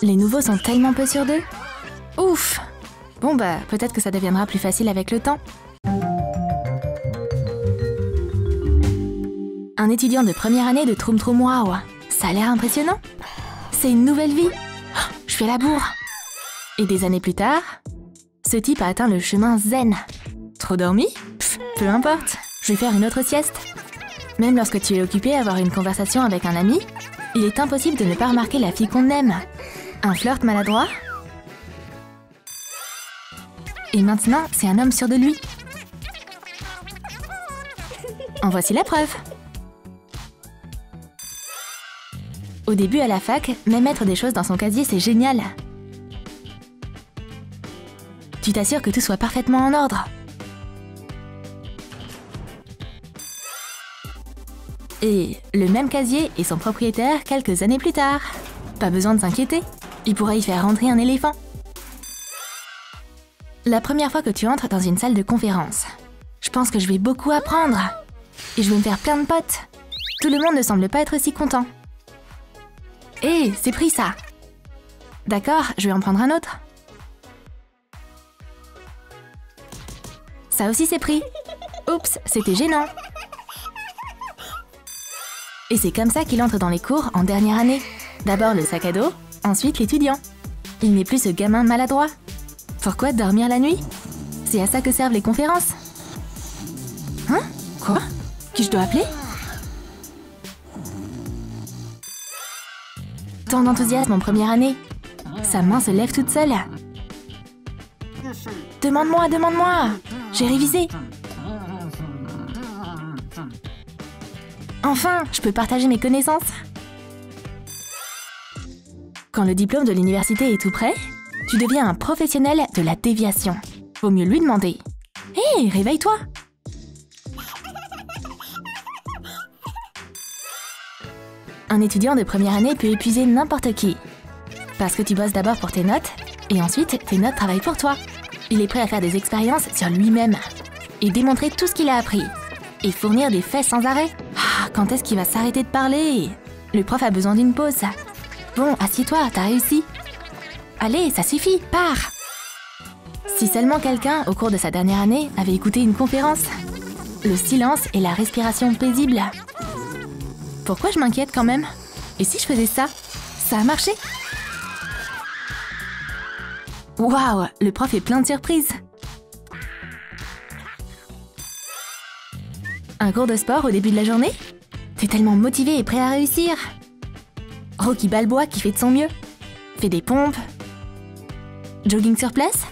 Les nouveaux sont tellement peu sûrs d'eux. Ouf! Bon bah, peut-être que ça deviendra plus facile avec le temps. Un étudiant de première année de Troum Troum Wow. Ça a l'air impressionnant. C'est une nouvelle vie. Oh, je suis à la bourre. Et des années plus tard, ce type a atteint le chemin zen. Trop dormi? Pff, peu importe. Je vais faire une autre sieste. Même lorsque tu es occupé à avoir une conversation avec un ami, il est impossible de ne pas remarquer la fille qu'on aime. Un flirt maladroit? Et maintenant, c'est un homme sûr de lui. En voici la preuve. Au début, à la fac, même mettre des choses dans son casier, c'est génial. Tu t'assures que tout soit parfaitement en ordre. Et le même casier et son propriétaire quelques années plus tard. Pas besoin de s'inquiéter, il pourrait y faire rentrer un éléphant. La première fois que tu entres dans une salle de conférence, je pense que je vais beaucoup apprendre. Et je vais me faire plein de potes. Tout le monde ne semble pas être si content. Hé, c'est pris ça. D'accord, je vais en prendre un autre. Ça aussi c'est pris. Oups, c'était gênant. Et c'est comme ça qu'il entre dans les cours en dernière année. D'abord le sac à dos, ensuite l'étudiant. Il n'est plus ce gamin maladroit. Pourquoi dormir la nuit? C'est à ça que servent les conférences. Hein? Quoi? Qui je dois appeler? Tant d'enthousiasme en première année. Sa main se lève toute seule. Demande-moi, demande-moi! J'ai révisé. Enfin, je peux partager mes connaissances. Quand le diplôme de l'université est tout prêt, tu deviens un professionnel de la déviation. Vaut mieux lui demander. Hé, réveille-toi! Un étudiant de première année peut épuiser n'importe qui. Parce que tu bosses d'abord pour tes notes, et ensuite tes notes travaillent pour toi. Il est prêt à faire des expériences sur lui-même, et démontrer tout ce qu'il a appris, et fournir des faits sans arrêt. Ah, quand est-ce qu'il va s'arrêter de parler? Le prof a besoin d'une pause. Bon, assieds-toi, t'as réussi. Allez, ça suffit, pars! Si seulement quelqu'un, au cours de sa dernière année, avait écouté une conférence. Le silence et la respiration paisible. Pourquoi je m'inquiète quand même? Et si je faisais ça? Ça a marché? Waouh, le prof est plein de surprises. Un cours de sport au début de la journée? T'es tellement motivé et prêt à réussir. Rocky Balboa qui fait de son mieux. Fait des pompes. Jogging sur place?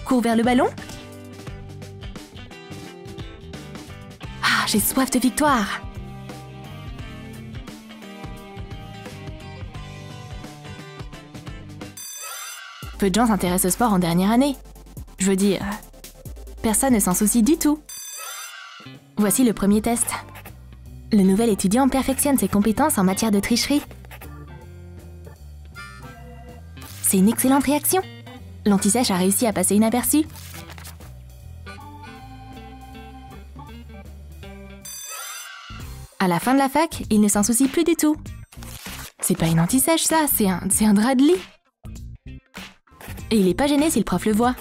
Cours vers le ballon? Ah, j'ai soif de victoire. Peu de gens s'intéressent au sport en dernière année. Je veux dire, personne ne s'en soucie du tout. Voici le premier test. Le nouvel étudiant perfectionne ses compétences en matière de tricherie. C'est une excellente réaction. L'anti-sèche a réussi à passer inaperçu. À la fin de la fac, il ne s'en soucie plus du tout. C'est pas une anti-sèche ça, c'est un drap de lit. Et il est pas gêné si le prof le voit.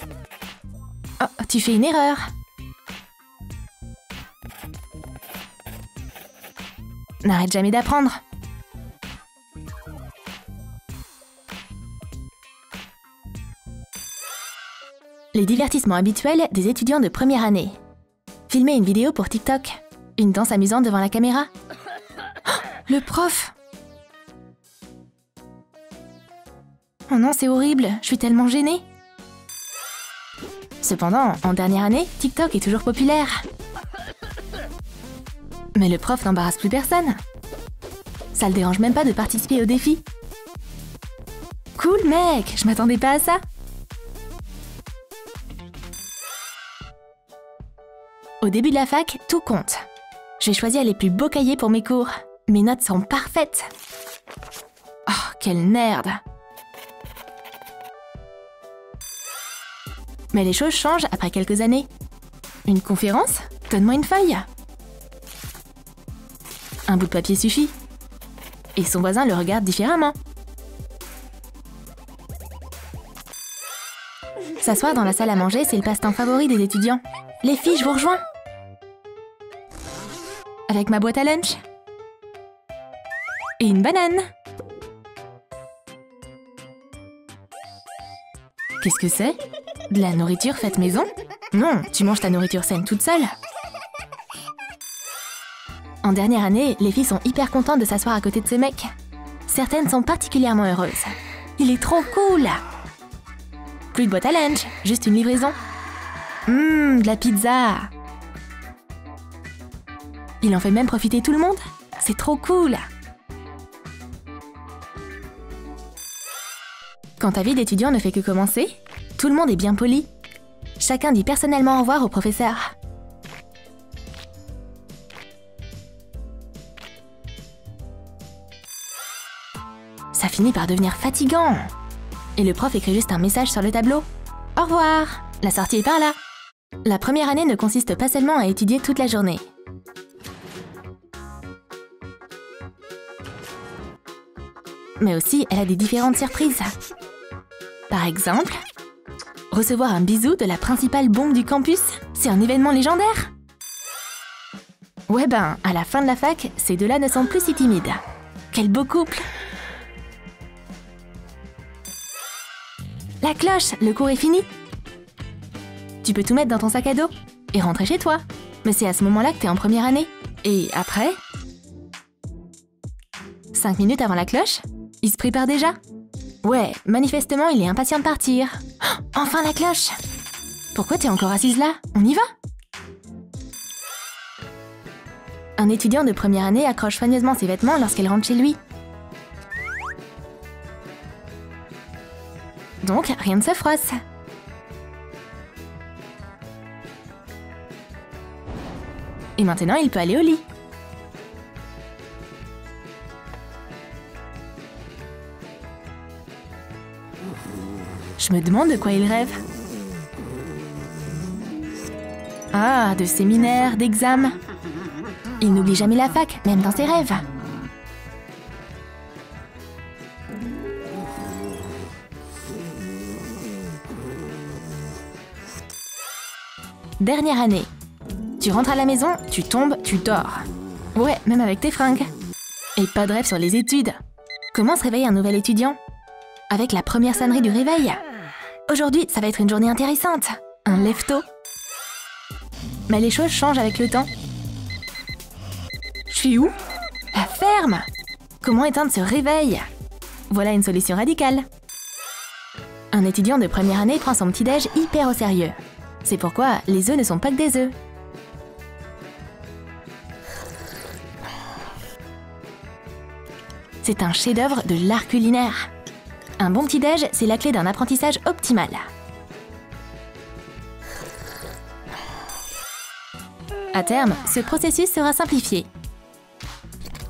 Oh, tu fais une erreur. N'arrête jamais d'apprendre. Les divertissements habituels des étudiants de première année. Filmer une vidéo pour TikTok. Une danse amusante devant la caméra. Oh, le prof! Oh non, c'est horrible, je suis tellement gênée. Cependant, en dernière année, TikTok est toujours populaire. Mais le prof n'embarrasse plus personne. Ça le dérange même pas de participer au défi. Cool mec, je m'attendais pas à ça. Au début de la fac, tout compte. J'ai choisi les plus beaux cahiers pour mes cours. Mes notes sont parfaites. Oh, quelle merde! Mais les choses changent après quelques années. Une conférence? Donne-moi une feuille. Un bout de papier suffit. Et son voisin le regarde différemment. S'asseoir dans la salle à manger, c'est le passe-temps favori des étudiants. Les filles, je vous rejoins. Avec ma boîte à lunch. Et une banane. Qu'est-ce que c'est? De la nourriture faite maison? Non, tu manges ta nourriture saine toute seule. En dernière année, les filles sont hyper contentes de s'asseoir à côté de ces mecs. Certaines sont particulièrement heureuses. Il est trop cool! Plus de boîte à lunch, juste une livraison. De la pizza! Il en fait même profiter tout le monde? C'est trop cool! Quand ta vie d'étudiant ne fait que commencer, tout le monde est bien poli. Chacun dit personnellement au revoir au professeur. Ça finit par devenir fatigant. Et le prof écrit juste un message sur le tableau. Au revoir, la sortie est par là. La première année ne consiste pas seulement à étudier toute la journée. Mais aussi, elle a des différentes surprises. Par exemple, recevoir un bisou de la principale bombe du campus, c'est un événement légendaire. Ouais ben, à la fin de la fac, ces deux-là ne sont plus si timides. Quel beau couple! La cloche, le cours est fini. Tu peux tout mettre dans ton sac à dos et rentrer chez toi. Mais c'est à ce moment-là que t'es en première année. Et après 5 minutes avant la cloche, il se prépare déjà. Ouais, manifestement, il est impatient de partir. Oh, enfin la cloche! Pourquoi t'es encore assise là? On y va? Un étudiant de première année accroche soigneusement ses vêtements lorsqu'elle rentre chez lui. Donc, rien ne se froisse. Et maintenant, il peut aller au lit. Je me demande de quoi il rêve. Ah, de séminaires, d'examens. Il n'oublie jamais la fac, même dans ses rêves. Dernière année. Tu rentres à la maison, tu tombes, tu dors. Ouais, même avec tes fringues. Et pas de rêve sur les études. Comment se réveille un nouvel étudiant? Avec la première sonnerie du réveil. Aujourd'hui, ça va être une journée intéressante. Un lève-tôt. Mais les choses changent avec le temps. Je suis où? La ferme! Comment éteindre ce réveil? Voilà une solution radicale. Un étudiant de première année prend son petit-déj hyper au sérieux. C'est pourquoi les œufs ne sont pas que des œufs. C'est un chef-d'œuvre de l'art culinaire. Un bon petit-déj, c'est la clé d'un apprentissage optimal. À terme, ce processus sera simplifié.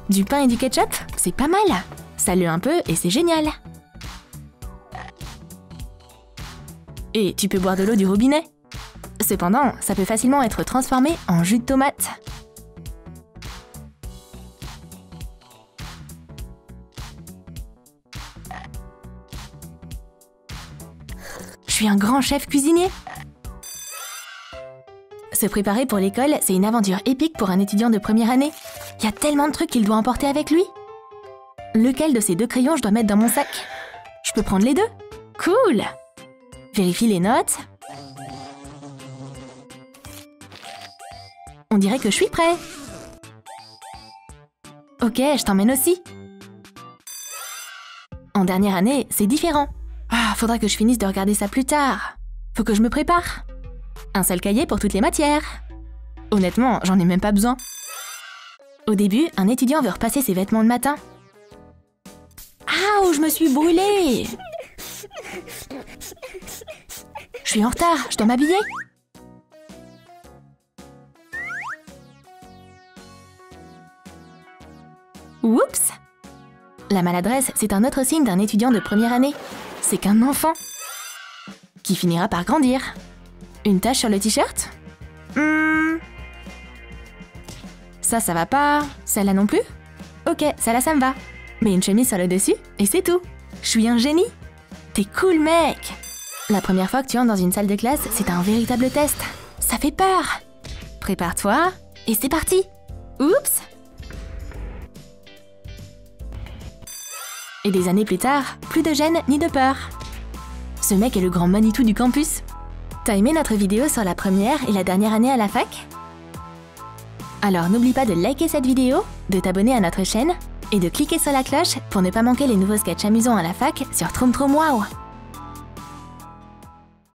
Du pain et du ketchup, c'est pas mal. Sale-le un peu et c'est génial. Et tu peux boire de l'eau du robinet. Cependant, ça peut facilement être transformé en jus de tomate. Je suis un grand chef cuisinier. Se préparer pour l'école, c'est une aventure épique pour un étudiant de première année. Il y a tellement de trucs qu'il doit emporter avec lui. Lequel de ces deux crayons je dois mettre dans mon sac? Je peux prendre les deux? Cool! Vérifie les notes. On dirait que je suis prêt. Ok, je t'emmène aussi. En dernière année, c'est différent. Ah, faudra que je finisse de regarder ça plus tard. Faut que je me prépare. Un seul cahier pour toutes les matières. Honnêtement, j'en ai même pas besoin. Au début, un étudiant veut repasser ses vêtements le matin. Ah, je me suis brûlée! Je suis en retard, je dois m'habiller. Oups! La maladresse, c'est un autre signe d'un étudiant de première année. C'est qu'un enfant qui finira par grandir. Une tache sur le t-shirt? Ça va pas. Celle-là non plus? Ok, celle-là, ça me va. Mets une chemise sur le dessus et c'est tout. Je suis un génie. T'es cool, mec. La première fois que tu entres dans une salle de classe, c'est un véritable test. Ça fait peur. Prépare-toi et c'est parti. Oups. Et des années plus tard, plus de gêne ni de peur. Ce mec est le grand Manitou du campus. T'as aimé notre vidéo sur la première et la dernière année à la fac? Alors n'oublie pas de liker cette vidéo, de t'abonner à notre chaîne et de cliquer sur la cloche pour ne pas manquer les nouveaux sketchs amusants à la fac sur Troum Troum Wow.